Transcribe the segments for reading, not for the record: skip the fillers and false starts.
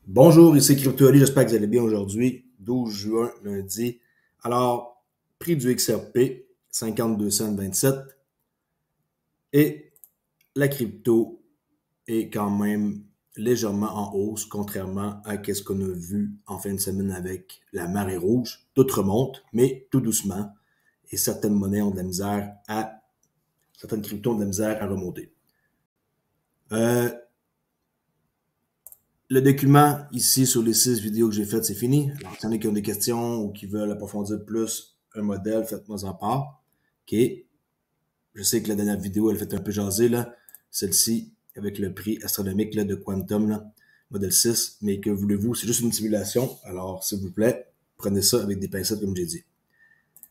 Bonjour, ici CryptoAli, j'espère que vous allez bien aujourd'hui, 12 juin, lundi. Alors, prix du XRP, 52 cents 27, et la crypto est quand même légèrement en hausse, contrairement à ce qu'on a vu en fin de semaine avec la marée rouge. Tout remonte, mais tout doucement, et certaines monnaies ont de la misère certaines cryptos ont de la misère à remonter. Euh, Le document ici sur les 6 vidéos que j'ai faites, c'est fini. Alors, s'il y en a qui ont des questions ou qui veulent approfondir plus un modèle, faites-moi en part. OK. Je sais que la dernière vidéo, elle fait un peu jaser, là. Celle-ci, avec le prix astronomique là, de Quantum, là, modèle 6. Mais que voulez-vous? C'est juste une simulation. Alors, s'il vous plaît, prenez ça avec des pincettes, comme j'ai dit.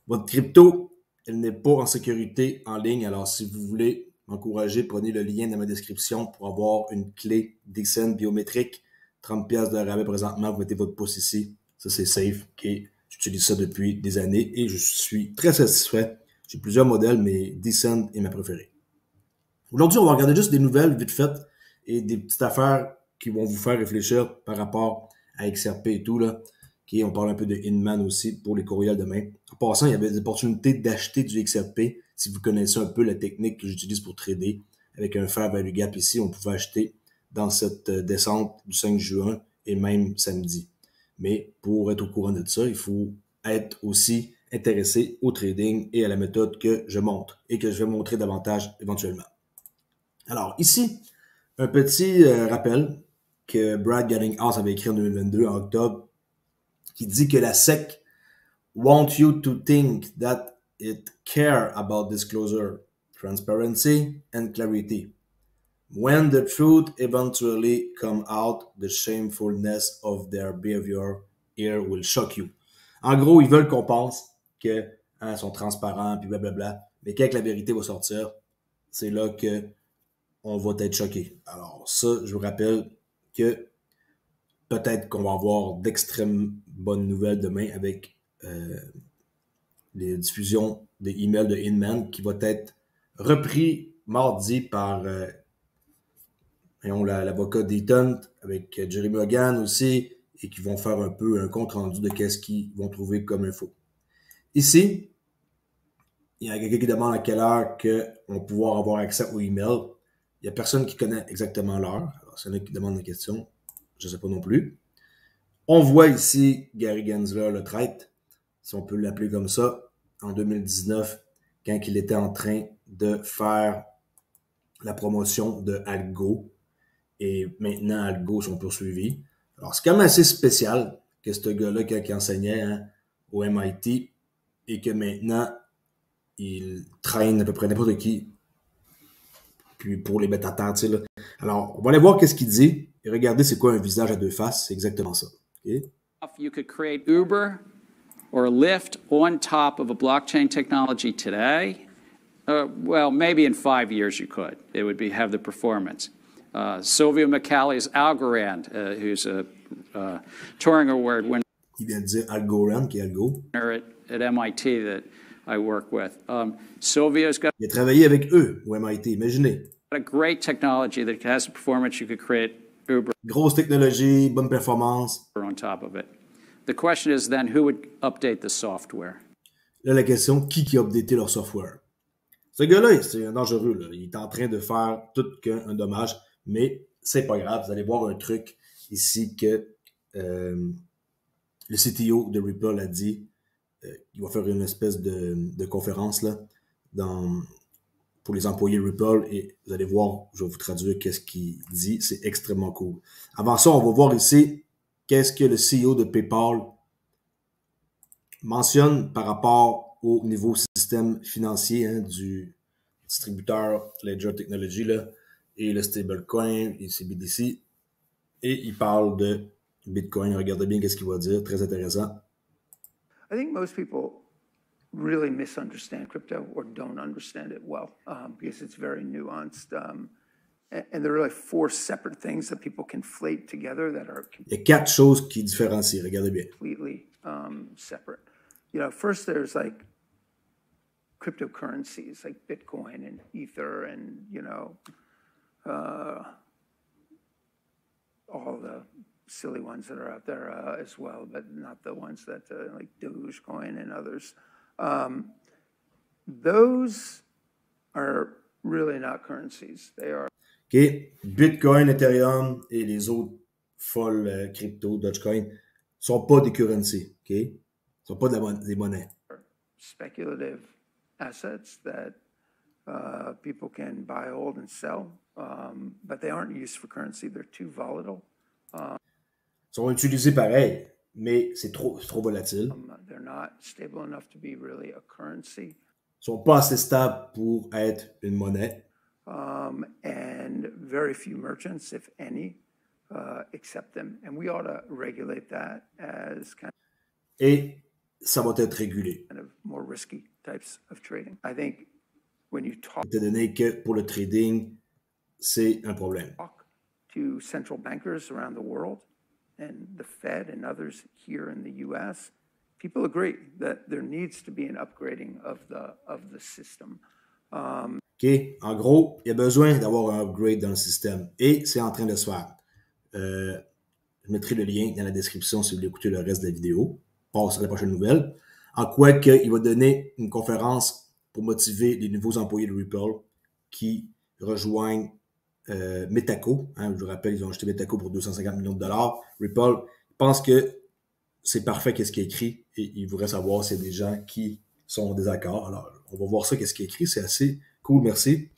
Votre crypto, elle n'est pas en sécurité en ligne. Alors, si vous voulez m'encourager, prenez le lien dans ma description pour avoir une clé DXN biométrique. 30$ de rabais présentement. Vous mettez votre pouce ici. Ça, c'est safe. Okay. J'utilise ça depuis des années et je suis très satisfait. J'ai plusieurs modèles, mais Descent est ma préférée. Aujourd'hui, on va regarder juste des nouvelles vite faites et des petites affaires qui vont vous faire réfléchir par rapport à XRP et tout, là. Okay, on parle un peu de Inman aussi pour les courriels demain. En passant, il y avait des opportunités d'acheter du XRP. Si vous connaissez un peu la technique que j'utilise pour trader, avec un fair value gap ici, on pouvait acheter dans cette descente du 5 juin et même samedi. Mais pour être au courant de ça, il faut être aussi intéressé au trading et à la méthode que je montre et que je vais montrer davantage éventuellement. Alors ici, un petit rappel que Brad Garlinghouse avait écrit en 2022, en octobre, qui dit que la SEC want you to think that it care about disclosure, transparency and clarity. When the truth eventually come out, the shamefulness of their behavior here will shock you. En gros, ils veulent qu'on pense que sont transparents puis blablabla, mais quand la vérité va sortir, c'est là que on va être choqué. Alors ça, je vous rappelle que peut-être qu'on va avoir d'extrêmes bonnes nouvelles demain avec les diffusions des emails de Inman qui va être repris mardi par l'avocat d'Eaton avec Jeremy Hogan aussi et qui vont faire un peu un compte rendu de qu'est-ce qu'ils vont trouver comme info. Ici, il y a quelqu'un qui demande à quelle heure qu'on va pouvoir avoir accès aux emails. Il n'y a personne qui connaît exactement l'heure. Alors, s'il y en a qui demandent des questions, je ne sais pas non plus. On voit ici Gary Gensler, le traître, si on peut l'appeler comme ça, en 2019, quand il était en train de faire la promotion de Algo. Et maintenant, Algo sont poursuivis. Alors, c'est quand même assez spécial que ce gars-là, quand il enseignait au MIT, et que maintenant, il traîne à peu près n'importe qui, puis pour les mettre à terre, tu sais, là. Alors, on va aller voir qu'est-ce qu'il dit, et regardez c'est quoi un visage à deux faces, c'est exactement ça. Okay? You could create Uber or Lyft on top of a blockchain technology today. Well, maybe in 5 years you could. It would have the performance. Sylvia McCally's Algorand, who's a Turing Award winner. Il vient de dire Algorand, qui est Algo. At MIT that I work with. Sylvia's got. Il a travaillé avec eux au MIT, imaginez. A great technology that has the performance you could create Uber. Grosse technologie, bonne performance. On top of it. The question is then who would update the software? Là, la question, qui a updaté leur software? Ce gars-là, c'est un dangereux. Là. Il est en train de faire tout qu'un dommage, mais c'est pas grave. Vous allez voir un truc ici que le CTO de Ripple a dit. Il va faire une espèce de conférence là, pour les employés Ripple et vous allez voir, je vais vous traduire qu'est-ce qu'il dit. C'est extrêmement cool. Avant ça, on va voir ici qu'est-ce que le CEO de PayPal mentionne par rapport au niveau système financier du distributeur Ledger Technology là, et le stablecoin et CBDC. Et il parle de Bitcoin. Regardez bien qu'est-ce qu'il va dire. Très intéressant. I think most people really misunderstand crypto or don't understand it well because it's very nuanced. And there are like 4 separate things that people conflate together that are. Il y a 4 choses qui différencient. Regardez bien. Completely separate. You know, first there's like cryptocurrencies like Bitcoin and Ether and, you know, all the silly ones that are out there as well, but not the ones that like Dogecoin and others. Those are really not currencies. They are. OK. Bitcoin, Ethereum et les autres folles crypto, Dogecoin, sont pas des currencies. OK? Sont pas des monnaies. Speculative assets that people can buy, hold, and sell, but they aren't used for currency. They're too volatile. Sont utilisés pareil, mais c'est trop volatile. They're not stable enough to be really a currency. Sont pas assez stables pour être une monnaie. And very few merchants, if any, accept them. And we ought to regulate that as kind Et ça va être régulé. of more risky types of trading. I think when you talk Étant donné que pour le trading, c'est un problème. to central bankers around the world and the Fed and others here in the US, people agree that there needs to be an upgrading of the system. OK? En gros, il y a besoin d'avoir un upgrade dans le système. Et c'est en train de se faire. Je mettrai le lien dans la description si vous voulez écouter le reste de la vidéo. On passe à la prochaine nouvelle. En quoi qu'il va donner une conférence pour motiver les nouveaux employés de Ripple qui rejoignent Metaco. Hein, je vous rappelle, ils ont acheté Metaco pour 250 millions de dollars. Ripple pense que c'est parfait qu'est-ce qui est écrit et il voudrait savoir s'il y a des gens qui sont en désaccord. Alors, on va voir ça, qu'est-ce qui est écrit. C'est assez cool, merci.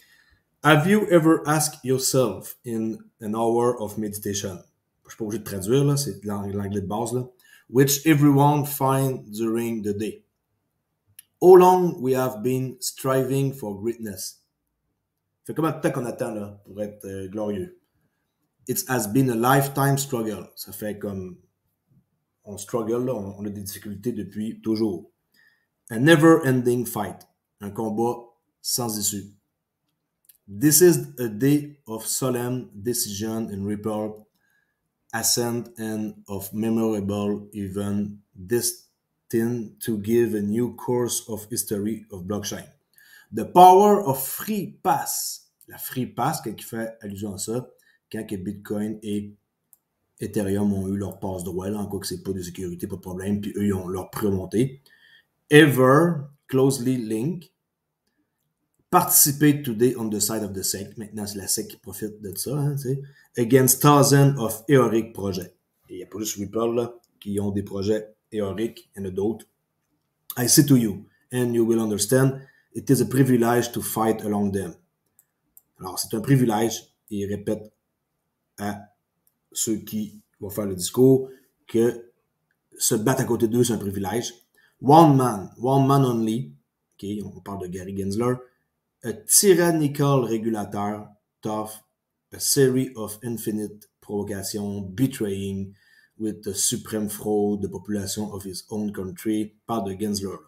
Have you ever asked yourself in an hour of meditation? Je suis pas obligé de traduire, là, c'est l'anglais de base, là. Which everyone find during the day. How long we have been striving for greatness? Fait combien de temps qu'on attend, là, pour être glorieux? It has been a lifetime struggle. Ça fait comme, on struggle, là, on a des difficultés depuis toujours. A never-ending fight. Un combat sans issue. This is a day of solemn decision in Ripple ascent and of memorable event destined to give a new course of history of blockchain. The power of free pass. La free pass, qui fait allusion à ça, quand que Bitcoin et Ethereum ont eu leur passe droit, là, en quoi que c'est pas de sécurité, pas de problème, puis eux, ils ont leur pré-monté. Ever closely linked. Participate today on the side of the SEC. Maintenant, c'est la SEC qui profite de ça, hein, tu sais. Against thousands of heroic projects. Et il n'y a pas juste Ripple, là, qui ont des projets héroïques, il y en a d'autres. I say to you, and you will understand, it is a privilege to fight along them. Alors, c'est un privilège, et il répète à ceux qui vont faire le discours que se battre à côté d'eux, c'est un privilège. One man only, OK, on parle de Gary Gensler, a tyrannical regulator, tough, a series of infinite provocations, betraying with the supreme fraud the population of his own country, parle de Gensler,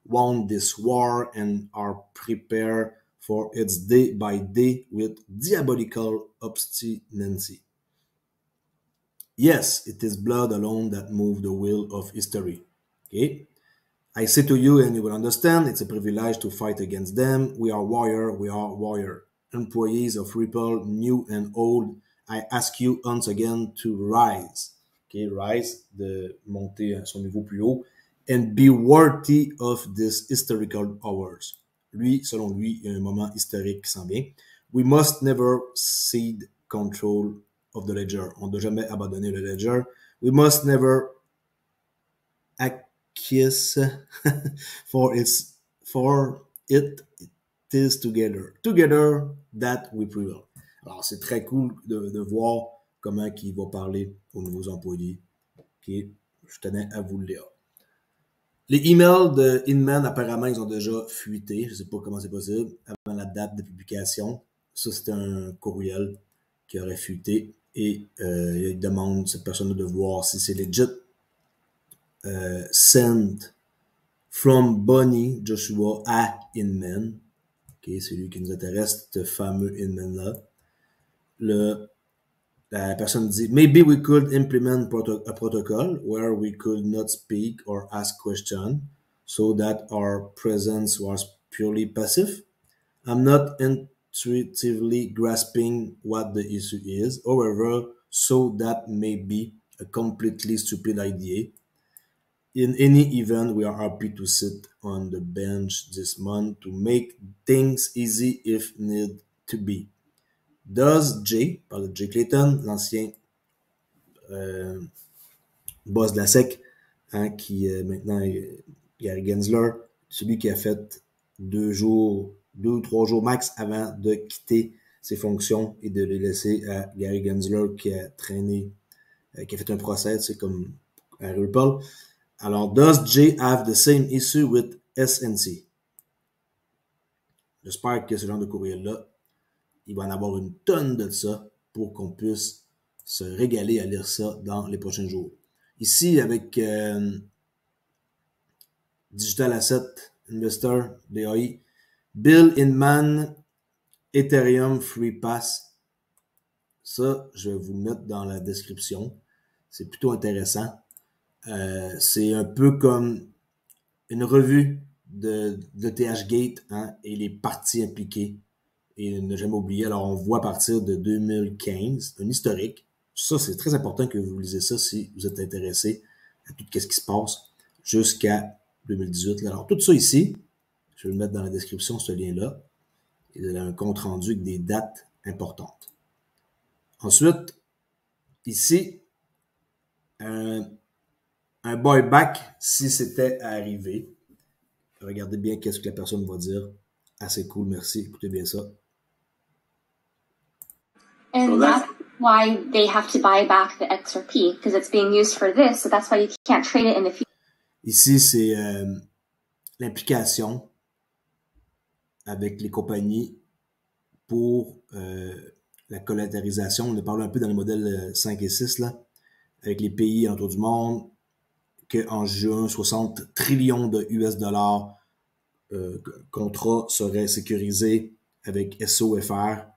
won this war and are prepared for its day by day with diabolical obstinacy. Yes, it is blood alone that moves the wheel of history. Okay? I say to you, and you will understand, it's a privilege to fight against them. We are warrior. Employees of Ripple, new and old, I ask you once again to rise. Okay, rise, de monter à son niveau plus haut, and be worthy of this historical hours. Lui, selon lui, il y a un moment historique qui s'en vient. We must never cede control of the ledger. On ne doit jamais abandonner le ledger. We must never acquiesce for it is together that we prevail. Alors, c'est très cool de voir comment il va parler aux nouveaux employés. Okay. Je tenais à vous le dire. Les emails de Inman, apparemment, ils ont déjà fuité. Je ne sais pas comment c'est possible. Avant la date de publication. Ça, c'était un courriel qui aurait fuité. Et il demande cette personne de voir si c'est legit. Send from Bonnie Joshua à Inman. Ok, c'est lui qui nous intéresse, ce fameux Inman-là. La personne dit, maybe we could implement a protocol where we could not speak or ask questions so that our presence was purely passive. I'm not intuitively grasping what the issue is. However, so that may be a completely stupid idea. In any event, we are happy to sit on the bench this month to make things easy if need to be. Does Jay, par de Jay Clayton, l'ancien boss de la SEC, hein, qui maintenant est Gary Gensler, celui qui a fait 2 ou 3 jours max avant de quitter ses fonctions et de les laisser à Gary Gensler qui a traîné, qui a fait un procès, c'est comme à Ripple. Alors, does Jay have the same issue with SNC? J'espère que ce genre de courriel-là, il va en avoir une tonne de ça pour qu'on puisse se régaler à lire ça dans les prochains jours. Ici, avec Digital Asset Investor, DAI, Bill Inman, Ethereum Free Pass. Ça, je vais vous le mettre dans la description. C'est plutôt intéressant. C'est un peu comme une revue de THGate, hein, et les parties impliquées. Et ne jamais oublier, alors on voit à partir de 2015, un historique. Ça, c'est très important que vous lisez ça si vous êtes intéressé à tout ce qui se passe jusqu'à 2018. Alors, tout ça ici, je vais le mettre dans la description, ce lien-là. Il y a un compte rendu avec des dates importantes. Ensuite, ici, un buyback, si c'était à arriver. Regardez bien qu'est-ce que la personne va dire. Assez cool, merci. Écoutez bien ça. And that's why they have to buy back the XRP, because it's being used for this, so that's why you can't trade it in the future. Ici, c'est l'implication avec les compagnies pour la collatéralisation. On a parlé un peu dans le modèle 5 et 6, là, avec les pays autour du monde, qu'en juin, 60 trillions de US dollars contrats seraient sécurisés avec SOFR,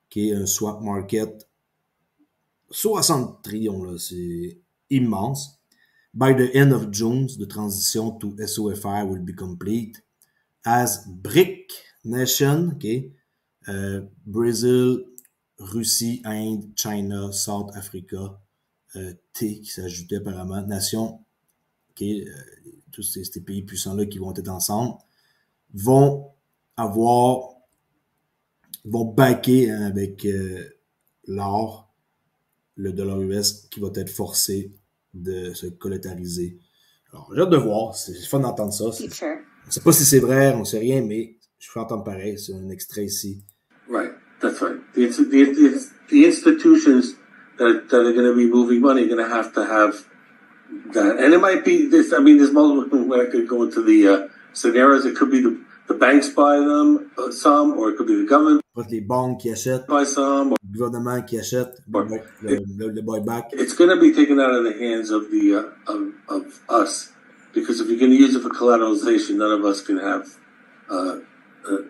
qui est un swap market. 60 trillions, là, c'est immense. By the end of June, the transition to SOFR will be complete. As BRIC nation, okay, Brazil, Russie, Inde, China, South Africa, T qui s'ajoutait apparemment, nation, okay, tous ces pays puissants-là qui vont être ensemble, vont backer, hein, avec l'or, le dollar US qui va être forcé de se collatéraliser. Alors, j'ai hâte de voir, c'est fun d'entendre ça. On ne sait pas si c'est vrai, on ne sait rien, mais je peux entendre pareil, c'est un extrait ici. Right, that's right. The institutions that are going to be moving money are going to have that. And it might be this, I mean, there's multiple ways I could go into the scenarios. It could be the banks buy them, some, or it could be the government. Les banques qui achètent, buy some, le gouvernement qui achète, le buyback. It's going to be taken out of the hands of the of us, because if you're going to use it for collateralization, none of us can have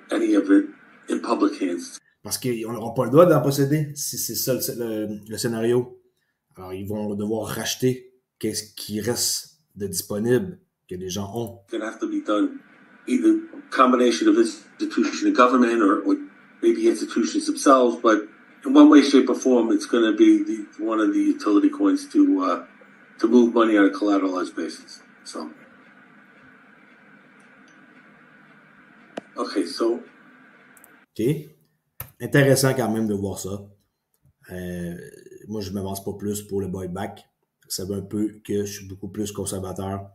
any of it in public hands. Parce qu'ils n'auront pas le droit d'en posséder si c'est ça le scénario. Alors, ils vont devoir racheter qu'est-ce qui reste de disponible que les gens ont. It's going to have to be done either combination of institution and government, or maybe institutions themselves, but in one way, shape, or form, it's going to be one of the utility coins to move money on a collateralized basis. So, okay, so. OK. Intéressant quand même de voir ça. Moi, je ne m'avance pas plus pour le buyback. Ça veut un peu que je suis beaucoup plus conservateur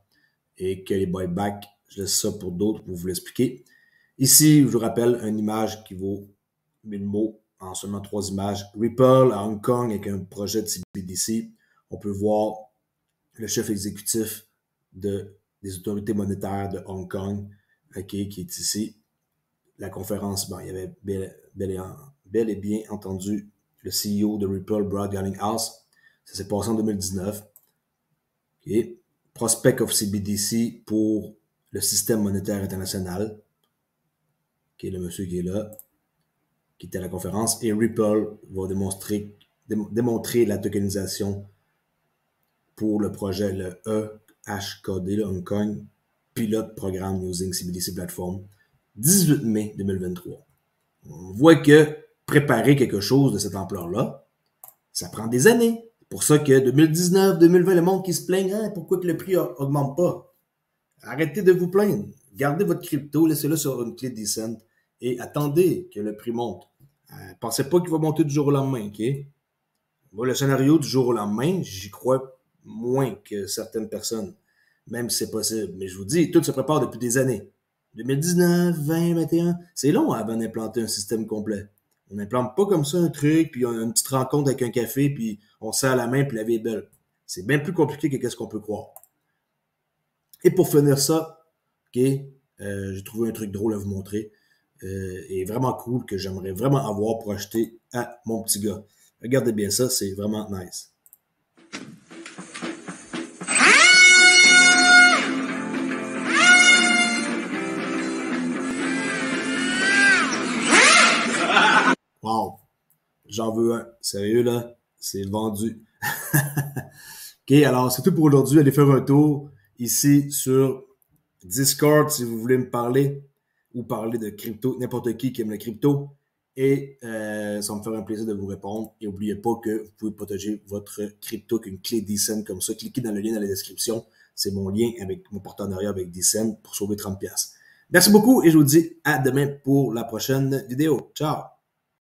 et que les buybacks, je laisse ça pour d'autres pour vous l'expliquer. Ici, je vous rappelle une image qui vaut 1000 mots en seulement 3 images. Ripple à Hong Kong avec un projet de CBDC. On peut voir le chef exécutif des autorités monétaires de Hong Kong, okay, qui est ici. La conférence, bon, il y avait bel et bien entendu le CEO de Ripple, Brad Garlinghouse. Ça s'est passé en 2019. Okay. Prospect of CBDC pour le système monétaire international. Okay, le monsieur qui est là, qui était à la conférence. Et Ripple va démontrer la tokenisation pour le projet, le EHKD, le Hong Kong Pilot Program Using CBDC Platform, 18 mai 2023. On voit que préparer quelque chose de cette ampleur-là, ça prend des années. Pour ça que 2019, 2020, le monde qui se plaigne, hein, pourquoi que le prix augmente pas? Arrêtez de vous plaindre. Gardez votre crypto, laissez-le sur une clé decent et attendez que le prix monte. Pensez pas qu'il va monter du jour au lendemain, OK? Moi, le scénario du jour au lendemain, j'y crois moins que certaines personnes, même si c'est possible. Mais je vous dis, tout se prépare depuis des années. 2019, 20, 21, c'est long avant d'implanter un système complet. On n'implante pas comme ça un truc, puis on a une petite rencontre avec un café, puis on se serre la main, puis la vie est belle. C'est bien plus compliqué que ce qu'on peut croire. Et pour finir ça, OK, j'ai trouvé un truc drôle à vous montrer. Et vraiment cool que j'aimerais vraiment avoir pour acheter à mon petit gars. Regardez bien ça, c'est vraiment nice. Wow! J'en veux un. Sérieux, là? C'est vendu. OK, alors c'est tout pour aujourd'hui. Allez faire un tour ici sur Discord si vous voulez me parler ou parler de crypto, n'importe qui aime le crypto. Et ça va me faire un plaisir de vous répondre. Et n'oubliez pas que vous pouvez protéger votre crypto avec une clé Decent comme ça. Cliquez dans le lien dans la description. C'est mon lien avec mon partenariat avec Decent pour sauver 30$. Merci beaucoup et je vous dis à demain pour la prochaine vidéo. Ciao!